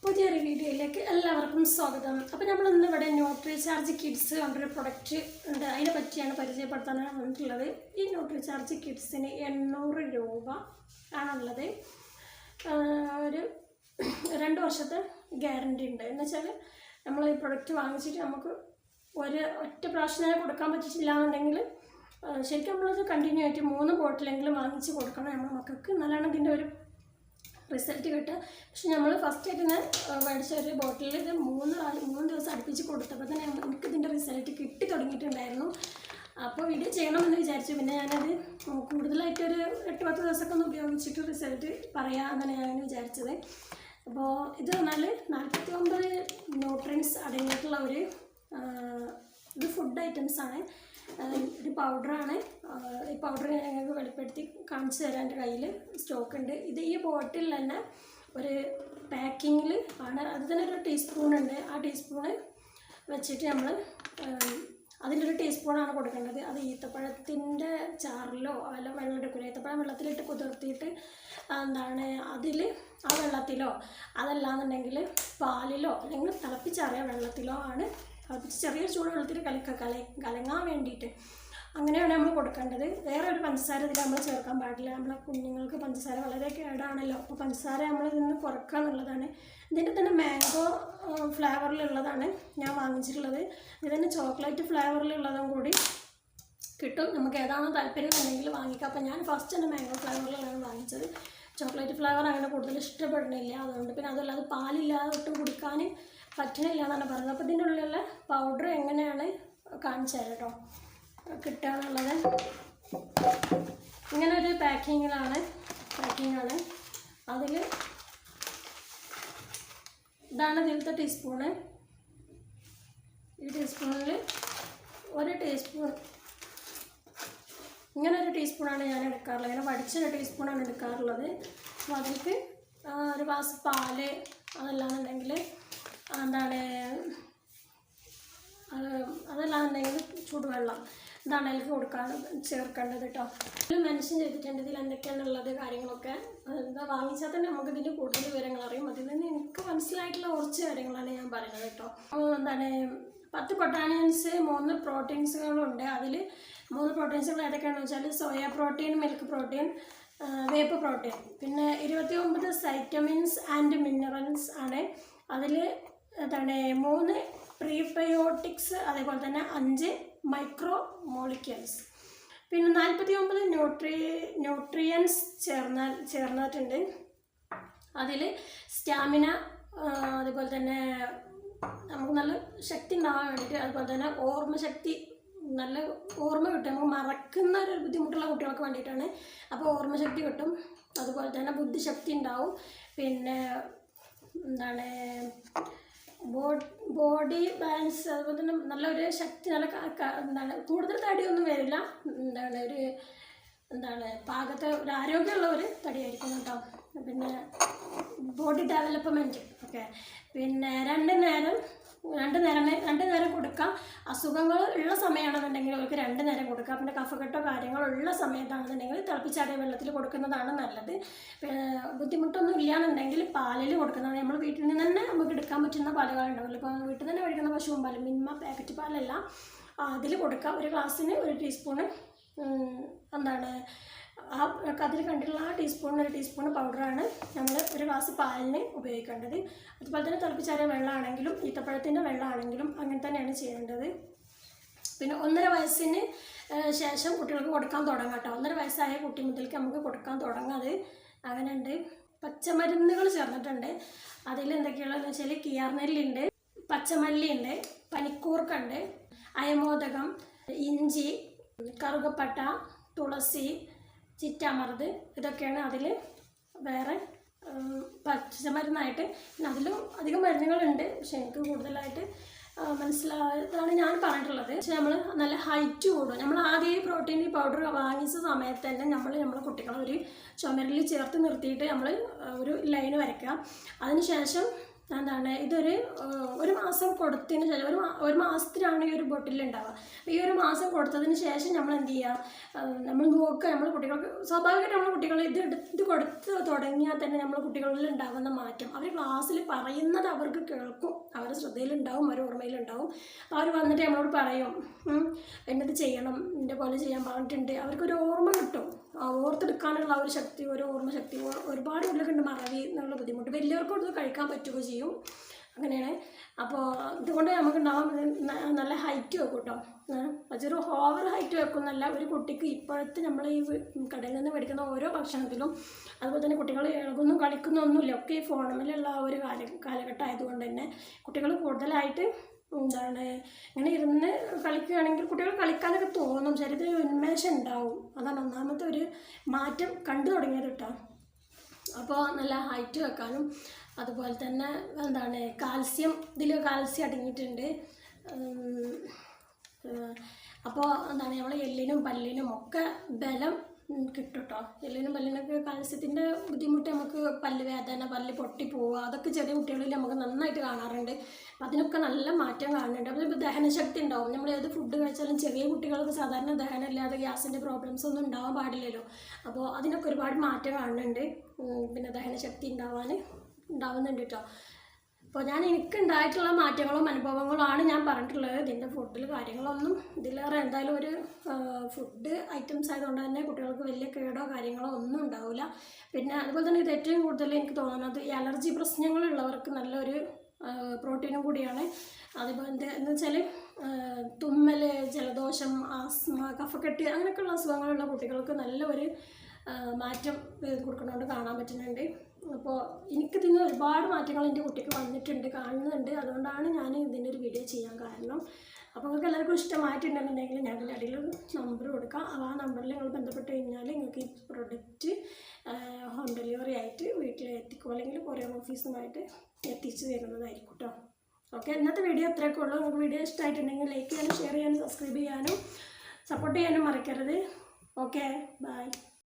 പുതിയൊരു വീഡിയോയിലേക്ക് എല്ലാവർക്കും സ്വാഗതം. അപ്പോൾ നമ്മൾ ഇന്നിവിടെ ന്യൂട്രിചാർജ് കിഡ്സ് കൊണ്ടൊരു പ്രൊഡക്റ്റ് ഉണ്ട്, അതിനെ പറ്റിയാണ് പരിചയപ്പെടുത്താൻ വന്നിട്ടുള്ളത്. ഈ ന്യൂട്രിചാർജ് കിഡ്സിന് 800 രൂപ ആണുള്ളത്. ഒരു 2 വർഷത്തെ ഗ്യാരണ്ടി ഉണ്ട്. എന്ന് വെച്ചാൽ നമ്മൾ ഈ പ്രൊഡക്റ്റ് വാങ്ങിച്ചിട്ട് നമുക്ക് ഒറ്റ പ്രാവശ്യം കൊടുക്കാൻ പറ്റിയിട്ടില്ല എന്നുണ്ടെങ്കിൽ ശരിക്കും നമ്മളത് കണ്ടിന്യൂ ആയിട്ട് 3 ബോട്ടിലെങ്കിലും വാങ്ങിച്ച് കൊടുക്കണം നമ്മുടെ മക്കൾക്ക്. നല്ലതാണ് ഇതിൻ്റെ ഒരു റിസൾട്ട് കിട്ടുക. പക്ഷെ നമ്മൾ ഫസ്റ്റ് ആയിട്ട് ഞാൻ മേടിച്ച ഒരു ബോട്ടിൽ ഇത് 3 ദിവസം അടുപ്പിച്ച് കൊടുത്തപ്പോൾ തന്നെ എനിക്ക് ഇതിൻ്റെ റിസൾട്ട് കിട്ടി തുടങ്ങിയിട്ടുണ്ടായിരുന്നു. അപ്പോൾ വീഡിയോ ചെയ്യണമെന്ന് വിചാരിച്ചു. പിന്നെ ഞാനത് കൂടുതലായിട്ടൊരു 8-10 ദിവസമൊക്കെ ഒന്ന് ഉപയോഗിച്ചിട്ട് റിസൾട്ട് പറയാമെന്നാണ് ഞാൻ വിചാരിച്ചത്. അപ്പോൾ ഇത് പറഞ്ഞാൽ 49 ന്യൂട്രിയൻസ് അടങ്ങിയിട്ടുള്ള ഇത് ഫുഡ് ഐറ്റംസാണ്. ഒരു പൗഡറാണ്. ഈ പൗഡർ ഞാൻ ഞങ്ങൾക്ക് വെളിപ്പെടുത്തി കാണിച്ചു തരാൻ എൻ്റെ കയ്യിൽ സ്റ്റോക്ക് ഉണ്ട്. ഇത് ഈ ബോട്ടിൽ തന്നെ ഒരു പാക്കിങ്ങിൽ ആണ്. അത് തന്നെ ഒരു ടീസ്പൂൺ ഉണ്ട്. ആ ടീസ്പൂണ് വെച്ചിട്ട് നമ്മൾ അതിലൊരു ടീസ്പൂണാണ് കൊടുക്കേണ്ടത്. അത് ഈത്തപ്പഴത്തിൻ്റെ ചാറിലോ അല്ല വെള്ളം എടുക്കില്ല, ഈത്തപ്പഴം വെള്ളത്തിലിട്ട് കുതിർത്തിയിട്ട് ആ വെള്ളത്തിലോ അതല്ലാന്നുണ്ടെങ്കിൽ പാലിലോ അല്ലെങ്കിൽ തിളപ്പിച്ചാറിയ വെള്ളത്തിലോ ആണ് ചെറിയ ചൂട് വെള്ളത്തിൽ കലങ്ങാൻ വേണ്ടിയിട്ട് അങ്ങനെയാണ് നമ്മൾ കൊടുക്കേണ്ടത്. വേറെ ഒരു പഞ്ചസാര ഇതിൽ നമ്മൾ ചേർക്കാൻ പാടില്ല. നമ്മളെ കുഞ്ഞുങ്ങൾക്ക് പഞ്ചസാര വളരെ കേടാണല്ലോ. അപ്പോൾ പഞ്ചസാര നമ്മൾ ഇതിന് കുറക്കുക എന്നുള്ളതാണ്. ഇതിൻ്റെ തന്നെ മാംഗോ ഫ്ലേവറിലുള്ളതാണ് ഞാൻ വാങ്ങിച്ചിട്ടുള്ളത്. ഇതിന് ചോക്ലേറ്റ് ഫ്ലേവറിലുള്ളതും കൂടി കിട്ടും. നമുക്ക് ഏതാണോ താല്പര്യം എന്നുണ്ടെങ്കിൽ വാങ്ങിക്കാം. അപ്പോൾ ഞാൻ ഫസ്റ്റ് തന്നെ മാംഗോ ഫ്ലേവറിലാണ് വാങ്ങിച്ചത്. ചോക്ലേറ്റ് ഫ്ലേവർ അങ്ങനെ കൂടുതൽ ഇഷ്ടപ്പെടുന്നില്ല. അതുകൊണ്ട് പിന്നെ അതല്ലാതെ പാലില്ലാതെ ഒട്ടും കുടിക്കാൻ പറ്റണില്ല എന്നാണ് പറയുന്നത്. അപ്പോൾ ഇതിൻ്റെ ഉള്ളിലുള്ള പൗഡർ എങ്ങനെയാണ് കാണിച്ചു തരാം കേട്ടോ കിട്ടുക എന്നുള്ളത്. ഇങ്ങനെ ഒരു പാക്കിങ്ങാണ്. അതിൽ ഇതാണ് ഇതിലത്തെ ടീസ്പൂണ്. ഈ ടീസ്പൂണിൽ ഒരു ടീസ്പൂൺ ഇങ്ങനെ ഒരു ടീസ്പൂണാണ് ഞാൻ എടുക്കാറുള്ളത്. ഇങ്ങനെ വടിച്ചൊരു ടീസ്പൂണാണ് എടുക്കാറുള്ളത്. അപ്പോൾ അതിലേക്ക് ഒരു ഗ്ലാസ് പാല് അതല്ലാന്നുണ്ടെങ്കിൽ അതല്ലാന്നുണ്ടെങ്കിൽ ചൂടുവെള്ളം ഇതാണ് അതിലേക്ക് ചേർക്കേണ്ടത് കേട്ടോ. ഇതിൽ മെൻഷൻ ചെയ്തിട്ടുണ്ട് ഇതിൽ എന്തൊക്കെയാണുള്ളത് കാര്യങ്ങളൊക്കെ. എന്താ വാങ്ങിച്ചാൽ തന്നെ നമുക്ക് ഇതിൻ്റെ കൂടുതൽ വിവരങ്ങൾ അറിയും. അതിൽ നിന്ന് എനിക്ക് മനസ്സിലായിട്ടുള്ള കുറച്ച് കാര്യങ്ങളാണ് ഞാൻ പറയുന്നത് കേട്ടോ. 10 പൊട്ടാനിയൻസ് 3 പ്രോട്ടീൻസുകളുണ്ട്. അതിൽ 3 പ്രോട്ടീൻസുകൾ ഏതൊക്കെയാണെന്ന് വെച്ചാൽ soya protein, milk protein, whey protein, പിന്നെ 29 വൈറ്റമിൻസ് ആൻഡ് മിനറൽസ് ആണ്. അതിൽ 3 പ്രീബയോട്ടിക്സ്, അതേപോലെ തന്നെ 5 മൈക്രോ മോളിക്യൂൾസ്, പിന്നെ 49 ന്യൂട്രിയൻസ് ചേർന്നിട്ടുണ്ട്. അതിൽ സ്റ്റാമിന, അതേപോലെ തന്നെ നമുക്ക് നല്ല ശക്തി ഉണ്ടാകാൻ വേണ്ടിയിട്ട്, അതുപോലെ തന്നെ ഓർമ്മശക്തി, നല്ല ഓർമ്മ കിട്ടും. നമുക്ക് മറക്കുന്ന ഒരു ബുദ്ധിമുട്ടുള്ള കുട്ടികൾക്ക് വേണ്ടിയിട്ടാണ്. അപ്പോൾ ഓർമ്മശക്തി കിട്ടും, അതുപോലെ തന്നെ ബുദ്ധിശക്തി ഉണ്ടാവും. പിന്നെ ബോഡി ബാലൻസ്, അതുപോലെ തന്നെ നല്ലൊരു ശക്തി, നല്ല കൂടുതൽ തടിയൊന്നും വരില്ല. പാകത്തെ ഒരു ആരോഗ്യമുള്ള ഒരു തടിയായിരിക്കും കേട്ടോ. പിന്നെ ബോഡി ഡെവലപ്മെൻറ്റ് ഒക്കെ. പിന്നെ 2 നേരം കൊടുക്കാം. അസുഖങ്ങൾ ഉള്ള സമയമാണെന്നുണ്ടെങ്കിൽ അവർക്ക് 2 നേരം കൊടുക്കാം. പിന്നെ കഫക്കെട്ടോ കാര്യങ്ങളോ ഉള്ള സമയത്താണെന്നുണ്ടെങ്കിൽ തിളപ്പിച്ചാറിയ വെള്ളത്തിൽ കൊടുക്കുന്നതാണ് നല്ലത്. ബുദ്ധിമുട്ടൊന്നും ഇല്ലയെന്നുണ്ടെങ്കിൽ പാലിൽ കൊടുക്കുന്നതാണ്. നമ്മൾ വീട്ടിൽ നിന്ന് തന്നെ നമുക്ക് എടുക്കാൻ പറ്റുന്ന പാലുകളുണ്ടാവില്ല. ഇപ്പോൾ വീട്ടിൽ തന്നെ കഴിക്കുന്ന പശുവും പാലും, മിനിമ പാക്കറ്റ് പാലല്ല, അതിൽ കൊടുക്കാം. ഒരു ഗ്ലാസ്സിന് 1 ടീസ്പൂണ് അതിൽ കണ്ടിട്ടുള്ള ആ ടീസ്പൂണിന് 1 ടീസ്പൂൺ പൗഡറാണ് നമ്മൾ ഒരു ഗ്ലാസ് പാലിന് ഉപയോഗിക്കേണ്ടത്. അതുപോലെ തന്നെ തിളപ്പിച്ചാറിയ വെള്ളമാണെങ്കിലും ഈത്തപ്പഴത്തിൻ്റെ വെള്ളമാണെങ്കിലും അങ്ങനെ തന്നെയാണ് ചെയ്യേണ്ടത്. പിന്നെ 1.5 വയസ്സിന് ശേഷം കുട്ടികൾക്ക് കൊടുക്കാൻ തുടങ്ങാം കേട്ടോ. 1.5 വയസ്സായ കുട്ടി മുതൽക്ക് നമുക്ക് കൊടുക്കാൻ തുടങ്ങാം. അത് അങ്ങനെ ഉണ്ട്. പച്ചമരുന്നുകൾ ചേർന്നിട്ടുണ്ട്. അതിൽ എന്തൊക്കെയുള്ളതെന്ന് വെച്ചാൽ കിയാർനെല്ലുണ്ട്, പച്ചമല്ലിയുണ്ട്, പനിക്കൂർക്കുണ്ട്, അയമോദകം, ഇഞ്ചി, കറുകപ്പട്ട, തുളസി, ചിറ്റാമൃത്, ഇതൊക്കെയാണ് അതിൽ വേറെ പച്ചമരുന്നായിട്ട്. പിന്നെ അതിലും അധികം മരുന്നുകളുണ്ട്. പക്ഷെ എനിക്ക് കൂടുതലായിട്ട് മനസ്സിലായതാണ് ഞാൻ പറഞ്ഞിട്ടുള്ളത്. പക്ഷെ നമ്മൾ നല്ല ഹൈറ്റ് കൂടും. നമ്മൾ ആദ്യം ഈ പ്രോട്ടീൻ പൗഡർ വാങ്ങിച്ച സമയത്ത് തന്നെ നമ്മളെ കുട്ടികളെ ഒരു ചുമരിൽ ചേർത്ത് നിർത്തിയിട്ട് നമ്മൾ ഒരു ലൈന് വരയ്ക്കുക. അതിനുശേഷം എന്താണ് ഇതൊരു ഒരു മാസം കൊടുത്തതിന് ശേഷം ഒരു മാസത്തിനാണ് ഈ ഒരു ബോട്ടിൽ ഉണ്ടാവുക. അപ്പോൾ ഈ ഒരു മാസം കൊടുത്തതിന് ശേഷം നമ്മൾ എന്ത് ചെയ്യുക, നമ്മൾ നോക്കുക. നമ്മൾ കുട്ടികൾക്ക് സ്വാഭാവികമായിട്ട് നമ്മൾ കുട്ടികൾ ഇത് കൊടുത്ത് തുടങ്ങിയാൽ തന്നെ നമ്മൾ കുട്ടികളിൽ ഉണ്ടാകുന്ന മാറ്റം അവർ ക്ലാസ്സിൽ പറയുന്നത് അവർക്ക് കേൾക്കും, അവരുടെ ശ്രദ്ധയിലുണ്ടാവും, അവരുടെ ഓർമ്മയിലുണ്ടാവും. അപ്പോൾ അവർ വന്നിട്ട് നമ്മളോട് പറയും എന്നത് ചെയ്യണം, എൻ്റെ പോലെ ചെയ്യാൻ പറഞ്ഞിട്ടുണ്ട്. അവർക്കൊരു ഓർമ്മ കിട്ടും, ഓർത്തെടുക്കാനുള്ള ഒരു ശക്തി, ഒരു ഓർമ്മ ശക്തി. ഒരുപാട് ഉള്ളിലുണ്ട് മറവി എന്നുള്ള ബുദ്ധിമുട്ട്. വലിയവർക്കും ഇത് കഴിക്കാൻ പറ്റുകയോ ചെയ്യും. അങ്ങനെയാണ്. അപ്പോൾ ഇതുകൊണ്ട് നമുക്ക് നല്ല ഹൈറ്റ് വെക്കും കേട്ടോ. ചെറു ഓവർ ഹൈറ്റ് വെക്കുന്നല്ല. ഒരു കുട്ടിക്ക് ഇപ്പോഴത്തെ നമ്മൾ ഈ കടയിൽ നിന്ന് മേടിക്കുന്ന ഓരോ ഭക്ഷണത്തിലും അതുപോലെ തന്നെ കുട്ടികൾ ഇളകുന്നും കളിക്കുന്നൊന്നുമില്ല. ഒക്കെ ഈ ഫോണിലുള്ള ആ ഒരു കാലഘട്ടം ആയതുകൊണ്ട് തന്നെ കുട്ടികൾ കൂടുതലായിട്ട് എന്താണ് ഇങ്ങനെ ഇരുന്ന് കളിക്കുകയാണെങ്കിൽ കുട്ടികൾ കളിക്കാനൊക്കെ തോന്നും, ശരീരത്തിൽ ഉന്മേഷം ഉണ്ടാവും. അതാണ് ഒന്നാമത്തെ ഒരു മാറ്റം കണ്ടു തുടങ്ങിയത് കേട്ടോ. അപ്പോൾ നല്ല ഹൈറ്റ് വെക്കാനും അതുപോലെ തന്നെ എന്താണ് ഇതിൽ കാൽസ്യം അടങ്ങിയിട്ടുണ്ട്. അപ്പോൾ എന്താണ് നമ്മൾ എല്ലിനും പല്ലിനും ഒക്കെ ബലം കിട്ടും കേട്ടോ. എല്ലിനും പല്ലിനൊക്കെ കാൽസ്യത്തിൻ്റെ ബുദ്ധിമുട്ട്, നമുക്ക് പല്ല് വേദന, പല്ല് പൊട്ടിപ്പോവുക, അതൊക്കെ ചെറിയ കുട്ടികളിൽ നമുക്ക് നന്നായിട്ട് കാണാറുണ്ട്. അതിനൊക്കെ നല്ല മാറ്റം കാണുന്നുണ്ട്. അപ്പോൾ ദഹനശക്തി ഉണ്ടാവും. നമ്മൾ ഏത് ഫുഡ് കഴിച്ചാലും ചെറിയ കുട്ടികൾക്ക് സാധാരണ ദഹനം ഇല്ലാതെ ഗ്യാസിൻ്റെ പ്രോബ്ലംസ് ഒന്നും ഉണ്ടാവാൻ പാടില്ലല്ലോ. അപ്പോൾ അതിനൊക്കെ ഒരുപാട് മാറ്റം കാണുന്നുണ്ട്. പിന്നെ ദഹനശക്തി ഉണ്ടാവുന്നുണ്ട് കേട്ടോ. അപ്പോൾ എനിക്കുണ്ടായിട്ടുള്ള മാറ്റങ്ങളും അനുഭവങ്ങളുമാണ് ഞാൻ പറഞ്ഞിട്ടുള്ളത്. ഇതിൻ്റെ ഫുഡിൽ കാര്യങ്ങളൊന്നും ഇതിലേറെ എന്തായാലും ഒരു ഫുഡ് ഐറ്റംസ് ആയതുകൊണ്ട് തന്നെ കുട്ടികൾക്ക് വലിയ കേടോ കാര്യങ്ങളോ ഒന്നും ഉണ്ടാവില്ല. പിന്നെ അതുപോലെ തന്നെ ഇത് ഏറ്റവും കൂടുതൽ എനിക്ക് തോന്നുന്നത് ഈ അലർജി പ്രശ്നങ്ങളുള്ളവർക്ക് നല്ലൊരു പ്രോട്ടീനും കൂടിയാണ്. അതുപോലെ എന്ന് വെച്ചാൽ തുമ്മൽ, ജലദോഷം, ആസ്മ, കഫക്കെട്ട് അങ്ങനെയൊക്കെയുള്ള അസുഖങ്ങളുള്ള കുട്ടികൾക്ക് നല്ലൊരു മാറ്റം കൊടുക്കുന്നതുകൊണ്ട് കാണാൻ പറ്റുന്നുണ്ട്. അപ്പോൾ എനിക്കിതിന് ഒരുപാട് മാറ്റങ്ങൾ എൻ്റെ കുട്ടിക്ക് വന്നിട്ടുണ്ട്, കാണുന്നുണ്ട്. അതുകൊണ്ടാണ് ഞാൻ ഇതിൻ്റെ ഒരു വീഡിയോ ചെയ്യാൻ കാരണം. അപ്പോൾ നിങ്ങൾക്ക് എല്ലാവർക്കും ഇഷ്ടമായിട്ടുണ്ടെന്നുണ്ടെങ്കിൽ ഞാൻ അതിൻ്റെ അടിയിൽ നമ്പർ കൊടുക്കാം. ആ നമ്പറിൽ നിങ്ങൾ ബന്ധപ്പെട്ട് കഴിഞ്ഞാൽ നിങ്ങൾക്ക് ഈ പ്രൊഡക്റ്റ് ഹോം ഡെലിവറി ആയിട്ട് വീട്ടിൽ എത്തിക്കും, അല്ലെങ്കിൽ കൊറിയർ ഓഫീസുമായിട്ട് എത്തിച്ചു തരുന്നതായിരിക്കും കേട്ടോ. ഓക്കെ, ഇന്നത്തെ വീഡിയോ അത്രയൊക്കെ ഉള്ളൂ. നിങ്ങൾക്ക് വീഡിയോ ഇഷ്ടമായിട്ടുണ്ടെങ്കിൽ ലൈക്ക് ചെയ്യാനും ഷെയർ ചെയ്യാനും സബ്സ്ക്രൈബ് ചെയ്യാനും സപ്പോർട്ട് ചെയ്യാനും മറക്കരുത്. Okay, by.